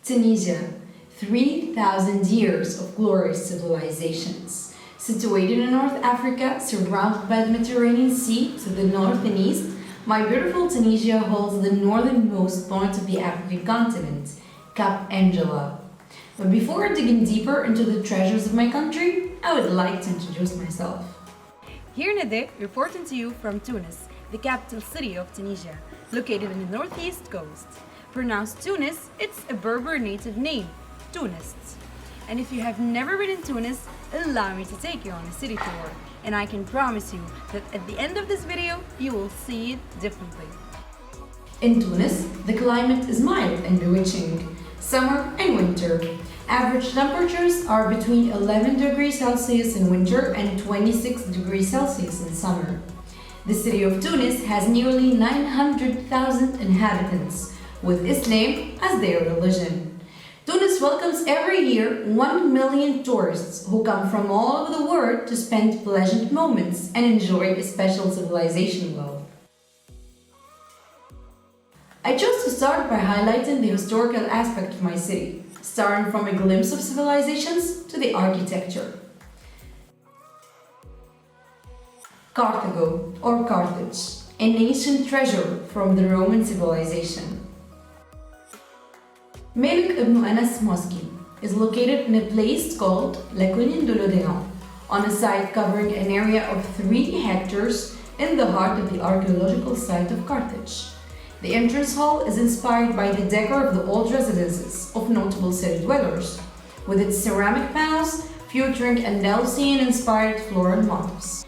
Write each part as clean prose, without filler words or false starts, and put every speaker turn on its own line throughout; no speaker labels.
Tunisia, 3,000 years of glorious civilizations. Situated in North Africa, surrounded by the Mediterranean Sea to the north and east, my beautiful Tunisia holds the northernmost point of the African continent, Cap Angela. But before digging deeper into the treasures of my country, I would like to introduce myself.
Here Nade, reporting to you from Tunis, the capital city of Tunisia, located in the northeast coast. Pronounced Tunis, it's a Berber native name, Tunis. And if you have never been in Tunis, allow me to take you on a city tour. And I can promise you that at the end of this video, you will see it differently.
In Tunis, the climate is mild and bewitching, summer and winter. Average temperatures are between 11 degrees Celsius in winter and 26 degrees Celsius in summer. The city of Tunis has nearly 900,000 inhabitants, with Islam as their religion. Tunis welcomes every year 1 million tourists who come from all over the world to spend pleasant moments and enjoy a special civilization world. I chose to start by highlighting the historical aspect of my city, starting from a glimpse of civilizations to the architecture. Carthago, or Carthage, an ancient treasure from the Roman civilization. Malik ibn Anas Mosque is located in a place called La Colline de l'Odéon, on a site covering an area of 3 hectares in the heart of the archaeological site of Carthage. The entrance hall is inspired by the decor of the old residences of notable city dwellers, with its ceramic panels featuring Andalusian-inspired floral motifs.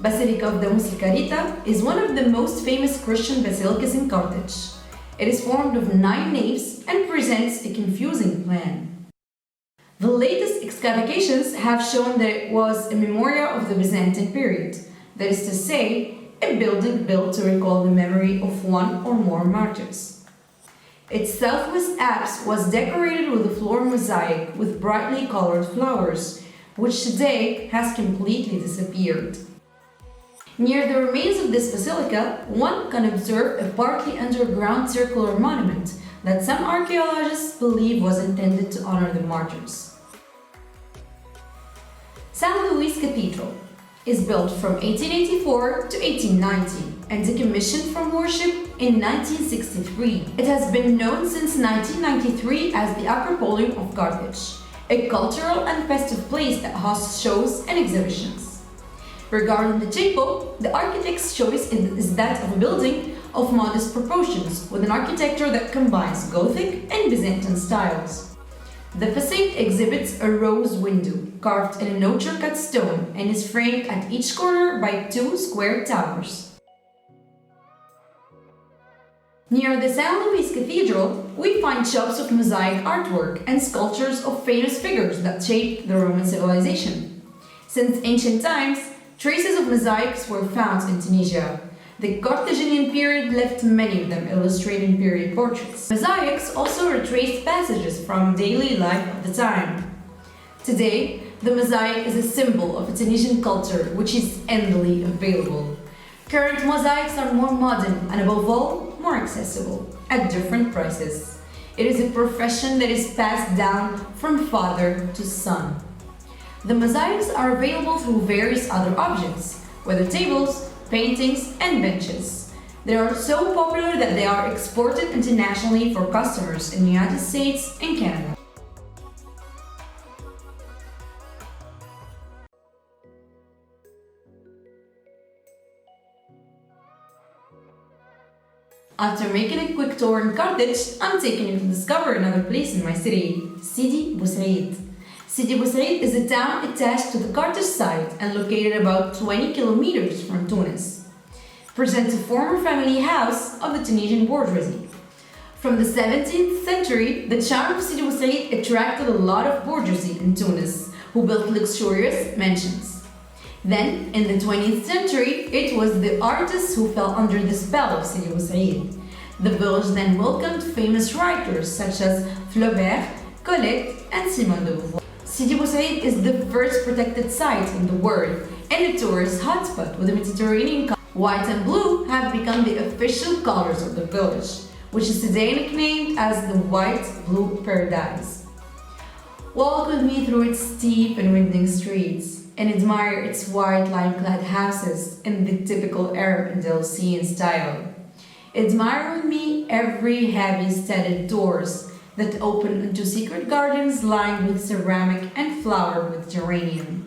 Basilica of the Musicarita is one of the most famous Christian basilicas in Carthage. It is formed of 9 naves and presents a confusing plan. The latest excavations have shown that it was a memorial of the Byzantine period, that is to say, a building built to recall the memory of one or more martyrs. Its southwest apse was decorated with a floor mosaic with brightly colored flowers, which today has completely disappeared. Near the remains of this basilica, one can observe a partly underground circular monument that some archaeologists believe was intended to honor the martyrs. St. Louis Cathedral is built from 1884 to 1890 and decommissioned from worship in 1963. It has been known since 1993 as the Acropolium of Carthage, a cultural and festive place that hosts shows and exhibitions. Regarding the chapel, the architect's choice is that of a building of modest proportions with an architecture that combines Gothic and Byzantine styles. The facade exhibits a rose window carved in a notcher-cut stone and is framed at each corner by 2 square towers. Near the St. Louis Cathedral, we find shops of mosaic artwork and sculptures of famous figures that shaped the Roman civilization. Since ancient times, traces of mosaics were found in Tunisia. The Carthaginian period left many of them illustrating period portraits. Mosaics also retraced passages from daily life of the time. Today, the mosaic is a symbol of a Tunisian culture which is endlessly available. Current mosaics are more modern and above all, more accessible, at different prices. It is a profession that is passed down from father to son. The mosaics are available through various other objects, whether tables, paintings, and benches. They are so popular that they are exported internationally for customers in the United States and Canada. After making a quick tour in Carthage, I'm taking you to discover another place in my city, Sidi Bou Said. Sidi Bou Said is a town attached to the Carthage site and located about 20 kilometers from Tunis. Presents a former family house of the Tunisian bourgeoisie. From the 17th century, the charm of Sidi Bou Said attracted a lot of bourgeoisie in Tunis, who built luxurious mansions. Then, in the 20th century, it was the artists who fell under the spell of Sidi Bou Said. The village then welcomed famous writers such as Flaubert, Colette, and Simone de Beauvoir. Sidi Bou Said is the first protected site in the world and a tourist hotspot with a Mediterranean White and blue have become the official colors of the village, which is today nicknamed as the White-Blue Paradise. Walk with me through its steep and winding streets and admire its white lime-clad houses in the typical Arab Andalusian style. Admire with me every heavy studded doors that open into secret gardens lined with ceramic and flowered with geranium.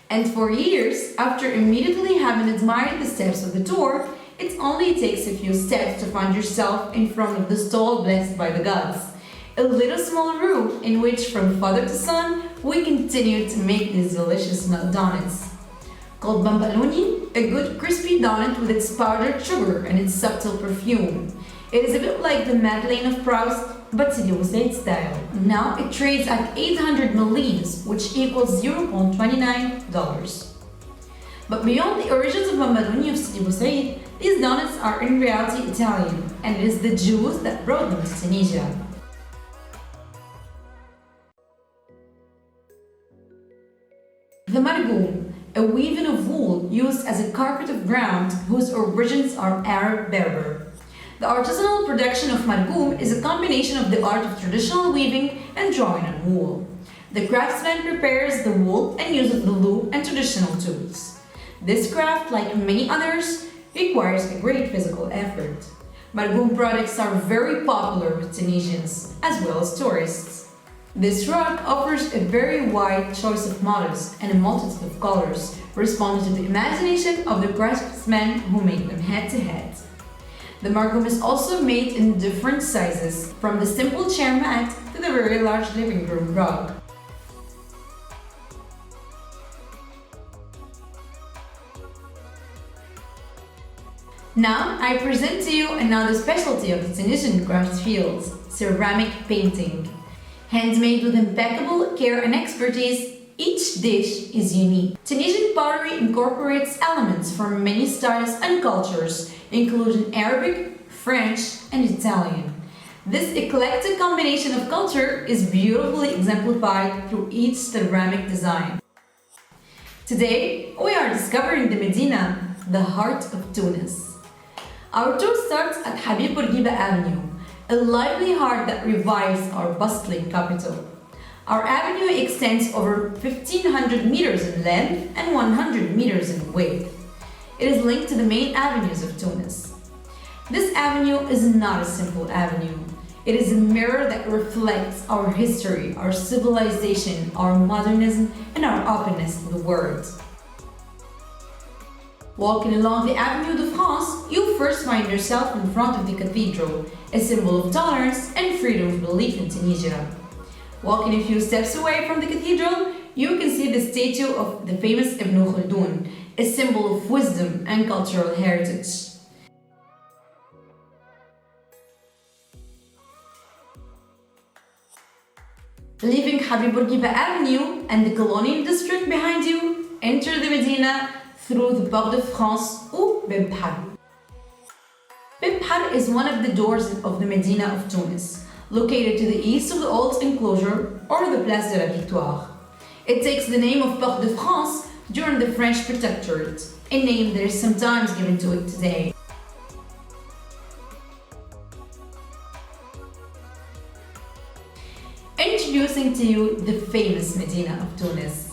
And for years, after immediately having admired the steps of the door, it only takes a few steps to find yourself in front of the stall blessed by the gods. A little small room in which, from father to son, we continue to make these delicious nut donuts. Called bambaloni, a good crispy donut with its powdered sugar and its subtle perfume. It is a bit like the Madeleine of Proust, but Sidi Bouzid style. Now it trades at 800 milliliters, which equals $0.29. But beyond the origins of bambaloni of Sidi Bouzid, these donuts are in reality Italian, and it is the Jews that brought them to Tunisia. The margoum, a weaving of wool used as a carpet of ground whose origins are Arab Berber. The artisanal production of margoum is a combination of the art of traditional weaving and drawing on wool. The craftsman prepares the wool and uses the loom and traditional tools. This craft, like many others, requires a great physical effort. Margoum products are very popular with Tunisians as well as tourists. This rug offers a very wide choice of motifs and a multitude of colors, responding to the imagination of the craftsmen who make them head to head. The margoum is also made in different sizes, from the simple chair mat to the very large living room rug. Now I present to you another specialty of the Tunisian craft field, ceramic painting. Handmade with impeccable care and expertise, each dish is unique. Tunisian pottery incorporates elements from many styles and cultures, including Arabic, French, and Italian. This eclectic combination of culture is beautifully exemplified through each ceramic design. Today, we are discovering the Medina, the heart of Tunis. Our tour starts at Habib Bourguiba Avenue, a lively heart that revives our bustling capital. Our avenue extends over 1,500 meters in length and 100 meters in width. It is linked to the main avenues of Tunis. This avenue is not a simple avenue. It is a mirror that reflects our history, our civilization, our modernism, and our openness to the world. Walking along the Avenue de France, you first find yourself in front of the cathedral, a symbol of tolerance and freedom of belief in Tunisia. Walking a few steps away from the cathedral, you can see the statue of the famous Ibn Khaldun, a symbol of wisdom and cultural heritage. Leaving Habib Bourguiba Avenue and the Colonial District behind you, enter the Medina through the Porte de France or Bab Har. Bab Har is one of the doors of the Medina of Tunis, located to the east of the old enclosure or the Place de la Victoire. It takes the name of Porte de France during the French Protectorate, a name that is sometimes given to it today. Introducing to you the famous Medina of Tunis.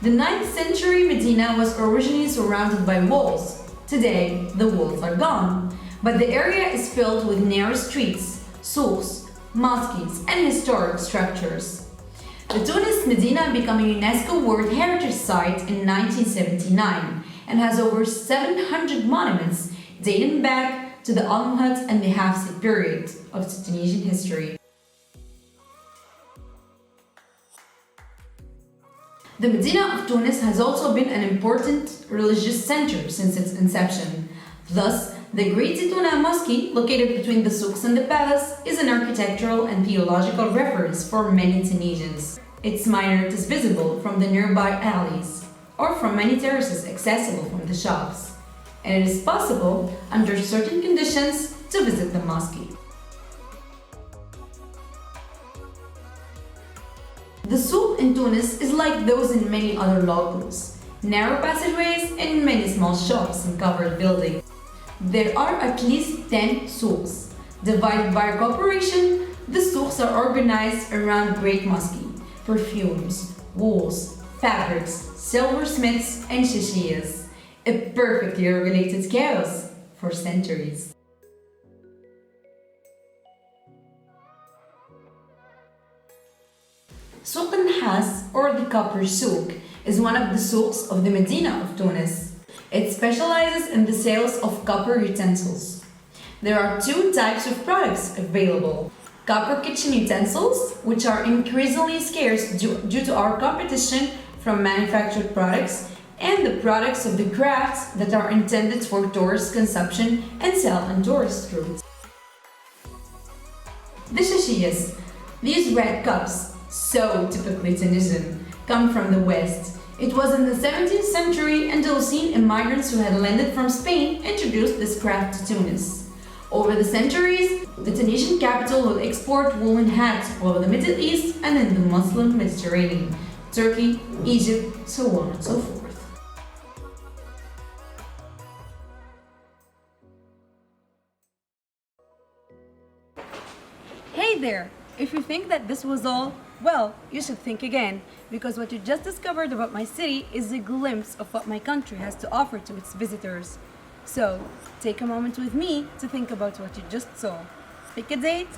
The 9th century Medina was originally surrounded by walls. Today, the walls are gone, but the area is filled with narrow streets, souks, mosques, and historic structures. The Tunis Medina became a UNESCO World Heritage Site in 1979 and has over 700 monuments dating back to the Almohad and the Hafsid period of Tunisian history. The Medina of Tunis has also been an important religious center since its inception. Thus, the Great Zitouna Mosque, located between the souks and the palace, is an architectural and theological reference for many Tunisians. Its minaret is visible from the nearby alleys, or from many terraces accessible from the shops, and it is possible, under certain conditions, to visit the mosque. The souk in Tunis is like those in many other locals. Narrow passageways and many small shops and covered buildings. There are at least 10 souks. Divided by corporation, the souks are organized around great mosques, perfumes, wools, fabrics, silversmiths, and shishiyas. A perfectly regulated chaos for centuries. Souk al-Nahas, or the copper souk, is one of the souks of the Medina of Tunis. It specializes in the sales of copper utensils. There are two types of products available. Copper kitchen utensils, which are increasingly scarce due to our competition from manufactured products, and the products of the crafts that are intended for tourist consumption and sell on tourist routes. The shashiyas. These red cups, so typically Tunisian, come from the West. It was in the 17th century Andalusian immigrants who had landed from Spain introduced this craft to Tunis. Over the centuries, the Tunisian capital will export woolen hats over the Middle East and in the Muslim Mediterranean, Turkey, Egypt, so on and so forth.
Hey there! If you think that this was all, well, you should think again, because what you just discovered about my city is a glimpse of what my country has to offer to its visitors. So, take a moment with me to think about what you just saw. Pick a date,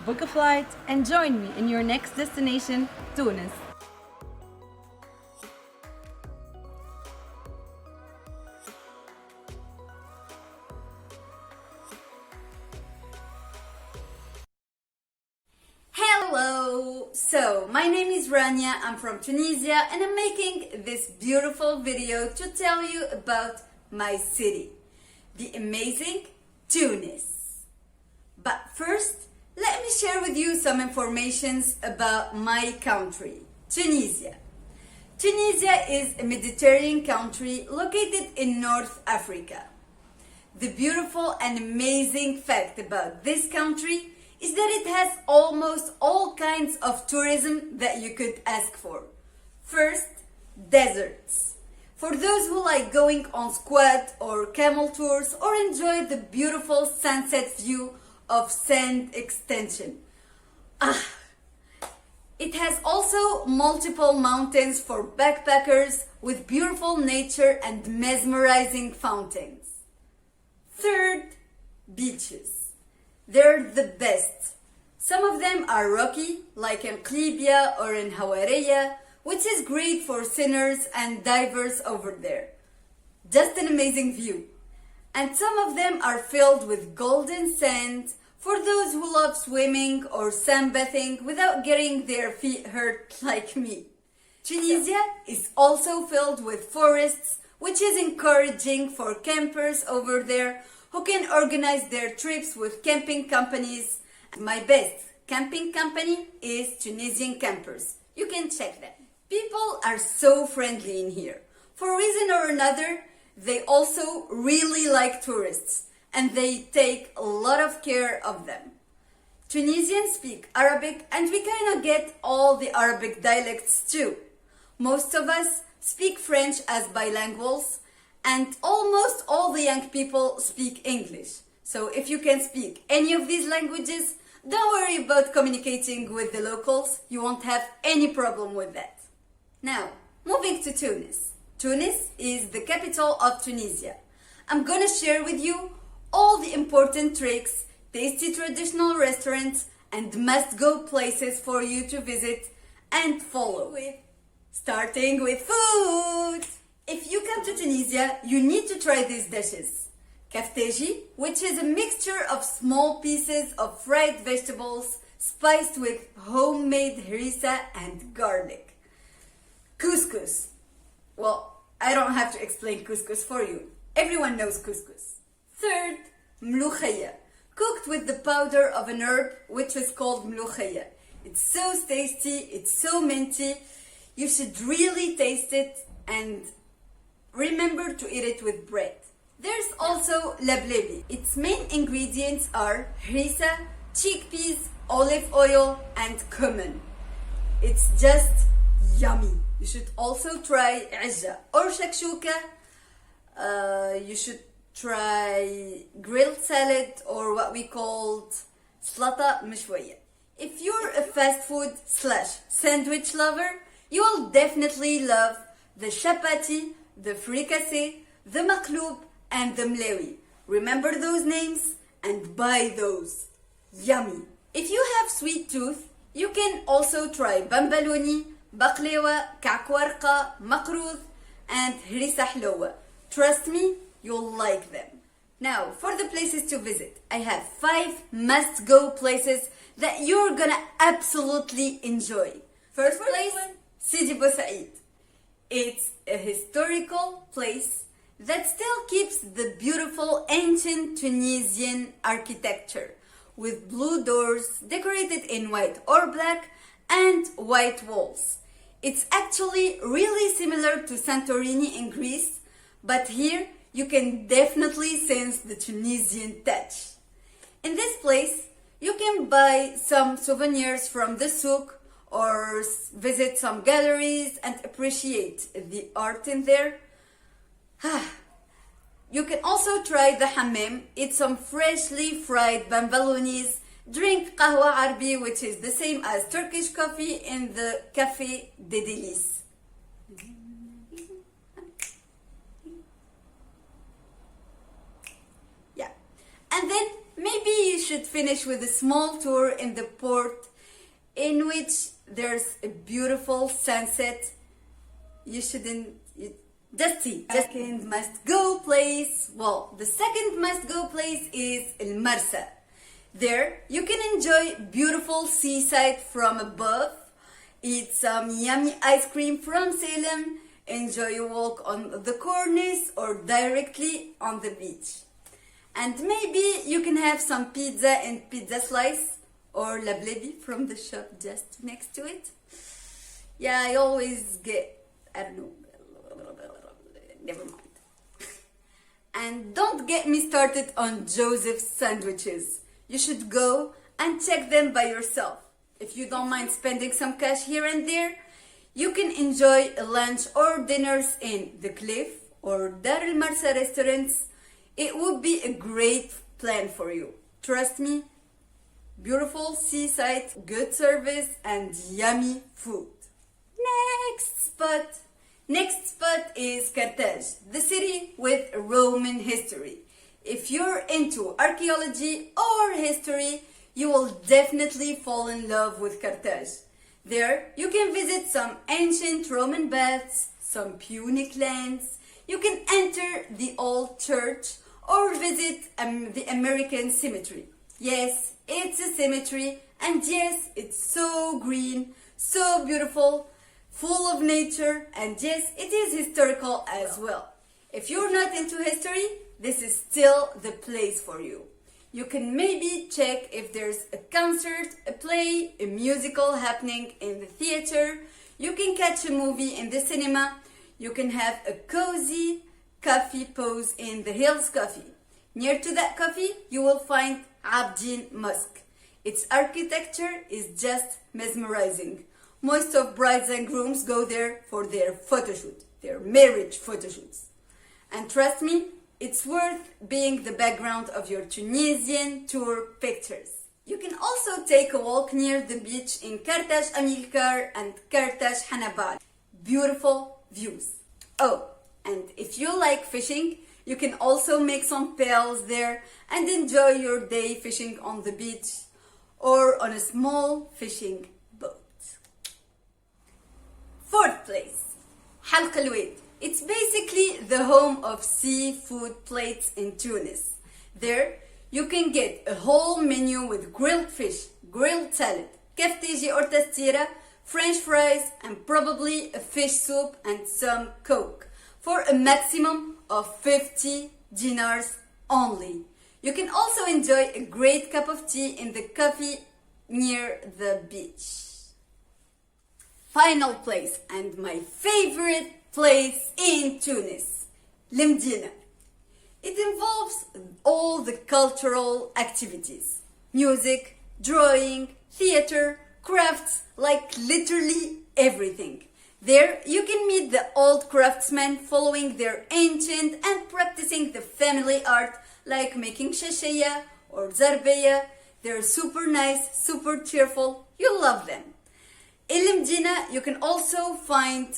book a flight, and join me in your next destination, Tunis.
Hello! So, my name is Rania, I'm from Tunisia, and I'm making this beautiful video to tell you about my city, the amazing Tunis. But first, let me share with you some informations about my country, Tunisia. Tunisia is a Mediterranean country located in North Africa. The beautiful and amazing fact about this country is that it has almost all kinds of tourism that you could ask for. First, deserts. For those who like going on squat or camel tours or enjoy the beautiful sunset view of sand extension. It has also multiple mountains for backpackers with beautiful nature and mesmerizing fountains. Third, beaches. They're the best. Some of them are rocky, like in Qlibia or in Hawareya, which is great for sinners and divers over there. Just an amazing view. And some of them are filled with golden sand for those who love swimming or sunbathing without getting their feet hurt like me. Tunisia is also filled with forests, which is encouraging for campers over there who can organize their trips with camping companies. My best camping company is Tunisian Campers. You can check them. People are so friendly in here. For a reason or another, they also really like tourists and they take a lot of care of them. Tunisians speak Arabic and we kind of get all the Arabic dialects too. Most of us speak French as bilinguals, and almost all the young people speak English. So if you can speak any of these languages, don't worry about communicating with the locals. You won't have any problem with that. Now, moving to Tunis. Tunis is the capital of Tunisia. I'm gonna share with you all the important tricks, tasty traditional restaurants, and must-go places for you to visit and follow. Starting with food. If you come to Tunisia, you need to try these dishes. Kafteji, which is a mixture of small pieces of fried vegetables spiced with homemade harissa and garlic. Couscous. Well, I don't have to explain couscous for you. Everyone knows couscous. Third, mloukhaya, cooked with the powder of an herb which is called mloukhaya. It's so tasty, it's so minty. You should really taste it and remember to eat it with bread. There's also lablebi. Its main ingredients are harissa, chickpeas, olive oil, and cumin. It's just yummy. You should also try عجة or shakshuka. You should try grilled salad or what we called سلطة مشوية. If you're a fast food / sandwich lover, you will definitely love the chapati, the fricassé, the maqloub, and the mlewi. Remember those names and buy those. Yummy. If you have sweet tooth, you can also try bambaloni, baqlewa, كعكورقة, مقروض, and هريسة حلوة. Trust me, you'll like them. Now, for the places to visit, I have 5 must-go places that you're gonna absolutely enjoy. First place, Sidi Bou Said. It's a historical place that still keeps the beautiful ancient Tunisian architecture with blue doors decorated in white or black and white walls. It's actually really similar to Santorini in Greece, but here you can definitely sense the Tunisian touch. In this place, you can buy some souvenirs from the souk or visit some galleries and appreciate the art in there. You can also try the hammam, eat some freshly fried bambalonis, drink qahwa arbi, which is the same as Turkish coffee in the Café des Délices. Yeah. And then maybe you should finish with a small tour in the port in which there's a beautiful sunset. Second must-go place. Well, the second must-go place is El Marsa. There, you can enjoy beautiful seaside from above, eat some yummy ice cream from Salem, enjoy a walk on the cornice or directly on the beach. And maybe you can have some pizza and pizza slice or lablebi from the shop just next to it. Yeah, I always get, I don't know, never mind. And don't get me started on Joseph's sandwiches. You should go and check them by yourself. If you don't mind spending some cash here and there, you can enjoy a lunch or dinners in the Cliff or Dar el Marsa restaurants. It would be a great plan for you. Trust me, beautiful seaside, good service, and yummy food. Next spot is Carthage, the city with Roman history. If you're into archaeology or history, you will definitely fall in love with Carthage. There, you can visit some ancient Roman baths, some Punic lands, you can enter the old church or visit the American cemetery. Yes, it's a cemetery, and yes, it's so green, so beautiful, full of nature, and yes, it is historical as well. If you're not into history, this is still the place for you. You can maybe check if there's a concert, a play, a musical happening in the theater. You can catch a movie in the cinema. You can have a cozy coffee pause in the Hills Coffee. Near to that coffee, you will find Abdin Mosque. Its architecture is just mesmerizing. Most of brides and grooms go there for their photoshoot, their marriage photoshoots. And trust me, it's worth being the background of your Tunisian tour pictures. You can also take a walk near the beach in Carthage Amilcar and Carthage Hannibal. Beautiful views. Oh, and if you like fishing, you can also make some pails there and enjoy your day fishing on the beach or on a small fishing boat. Fourth place, Halq al-Waid. It's basically the home of seafood plates in Tunis. There, you can get a whole menu with grilled fish, grilled salad, kefteji or tastira, French fries, and probably a fish soup and some Coke for a maximum of 50 dinars only. You can also enjoy a great cup of tea in the coffee near the beach. Final place and my favorite place in Tunis, Lemdina. It involves all the cultural activities, music, drawing, theater, crafts, like literally everything. There you can meet the old craftsmen following their ancient and practicing the family art like making shashaya or zarbeya. They're super nice, super cheerful. You'll love them. In Medina, you can also find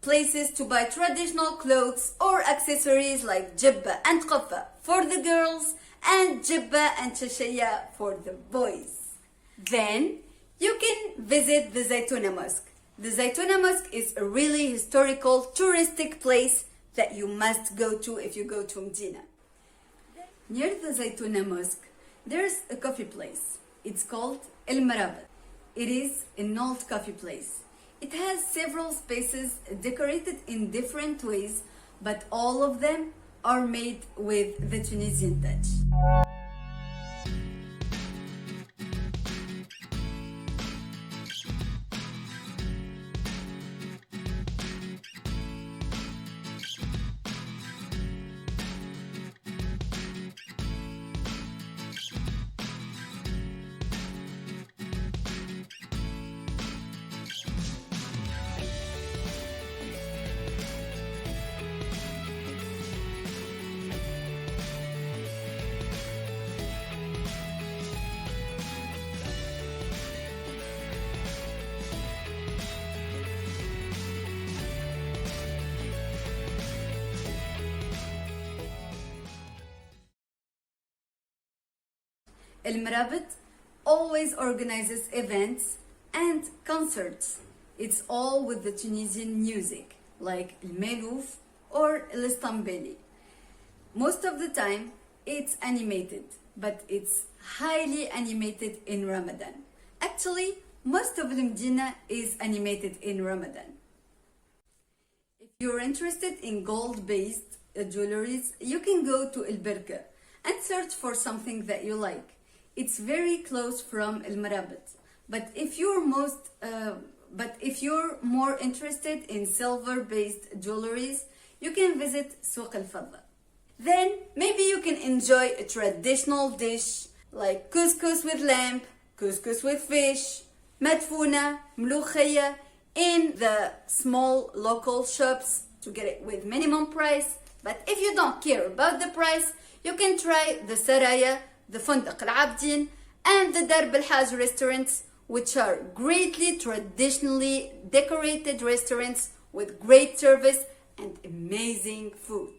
places to buy traditional clothes or accessories like jibba and qaffa for the girls and jibba and shashaya for the boys. Then you can visit the Zaytuna Mosque. The Zaytuna Mosque is a really historical touristic place that you must go to if you go to Medina. Near the Zaytuna Mosque, there's a coffee place. It's called El Marabat. It is an old coffee place. It has several spaces decorated in different ways, but all of them are made with the Tunisian touch. El Marabat always organizes events and concerts. It's all with the Tunisian music, like El Melouf or El Istambeli. Most of the time, it's animated, but it's highly animated in Ramadan. Actually, most of Medina is animated in Ramadan. If you're interested in gold-based jewelries, you can go to El Berka and search for something that you like. It's very close from El Marabat. But if you're more interested in silver-based jewelries, you can visit Souq Al Fadda. Then maybe you can enjoy a traditional dish like couscous with lamb, couscous with fish, madfouna, mloukhaya in the small local shops to get it with minimum price. But if you don't care about the price, you can try the saraya, the Fundaq Al-Abdin, and the Darb Al-Haj restaurants, which are greatly traditionally decorated restaurants with great service and amazing food.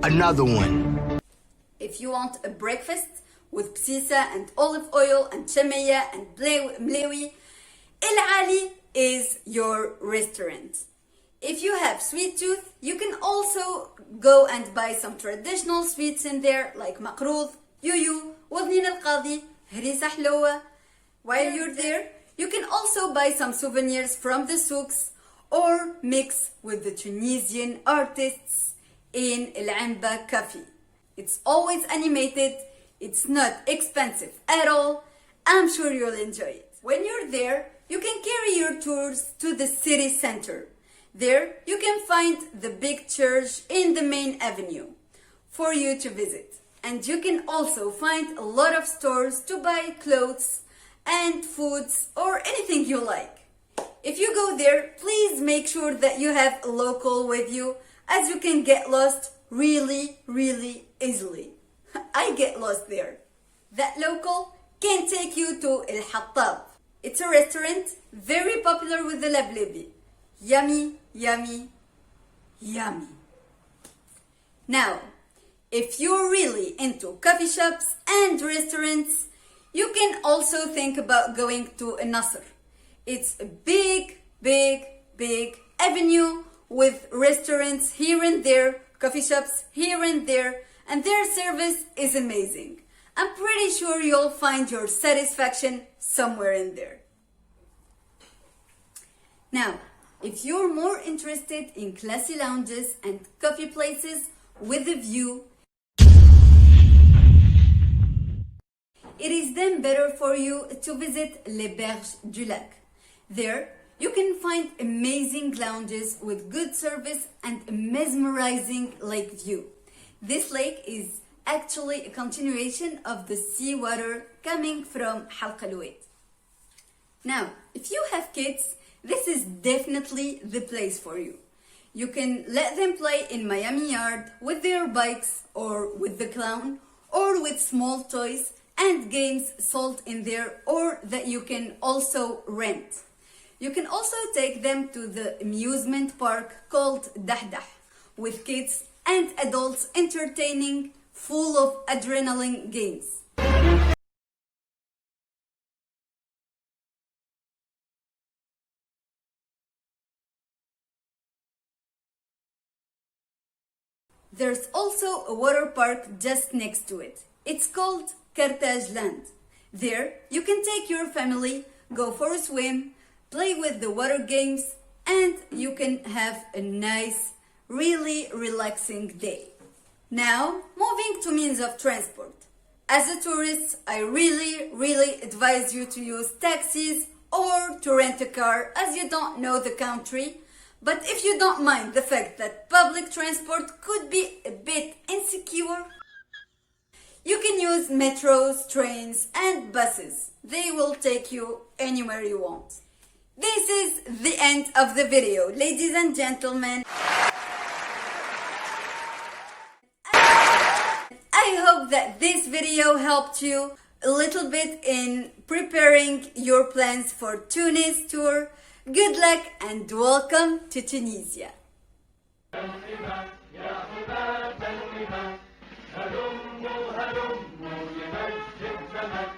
Another one.
If you want a breakfast with psisa and olive oil and chamaya and mlewi, El Ali is your restaurant. If you have sweet tooth, you can also go and buy some traditional sweets in there like maqroud, yuyu, wadnin al-qadi, harisa hlowa. While you're there, you can also buy some souvenirs from the souks or mix with the Tunisian artists in El Amba Cafe. It's always animated, it's not expensive at all. I'm sure you'll enjoy it. When you're there, you can carry your tours to the city center. There, you can find the big church in the main avenue for you to visit. And you can also find a lot of stores to buy clothes and foods or anything you like. If you go there, please make sure that you have a local with you, as you can get lost really easily. I get lost there. That local can take you to El Hattab. It's a restaurant very popular with the Leblebi. Yummy, yummy, yummy. Now, if you're really into coffee shops and restaurants, you can also think about going to Nasr. It's a big avenue with restaurants here and there, coffee shops here and there, and their service is amazing. I'm pretty sure you'll find your satisfaction somewhere in there. Now, if you're more interested in classy lounges and coffee places with a view, it is then better for you to visit Les Berges du Lac. There, you can find amazing lounges with good service and a mesmerizing lake view. This lake is actually a continuation of the seawater coming from Halqa al-Wait. Now, if you have kids, this is definitely the place for you. You can let them play in Miami Yard with their bikes or with the clown or with small toys and games sold in there or that you can also rent. You can also take them to the amusement park called Dahdah with kids and adults entertaining, full of adrenaline games. There's also a water park just next to it. It's called Carthage Land. There, you can take your family, go for a swim, play with the water games, and you can have a nice, really relaxing day. Now, moving to means of transport. As a tourist, I really advise you to use taxis or to rent a car as you don't know the country. But if you don't mind the fact that public transport could be a bit insecure, you can use metros, trains, and buses. They will take you anywhere you want. This is the end of the video, ladies and gentlemen. I hope that this video helped you a little bit in preparing your plans for Tunis tour. Good luck and welcome to Tunisia.
هلموا هلموا لمجد زمن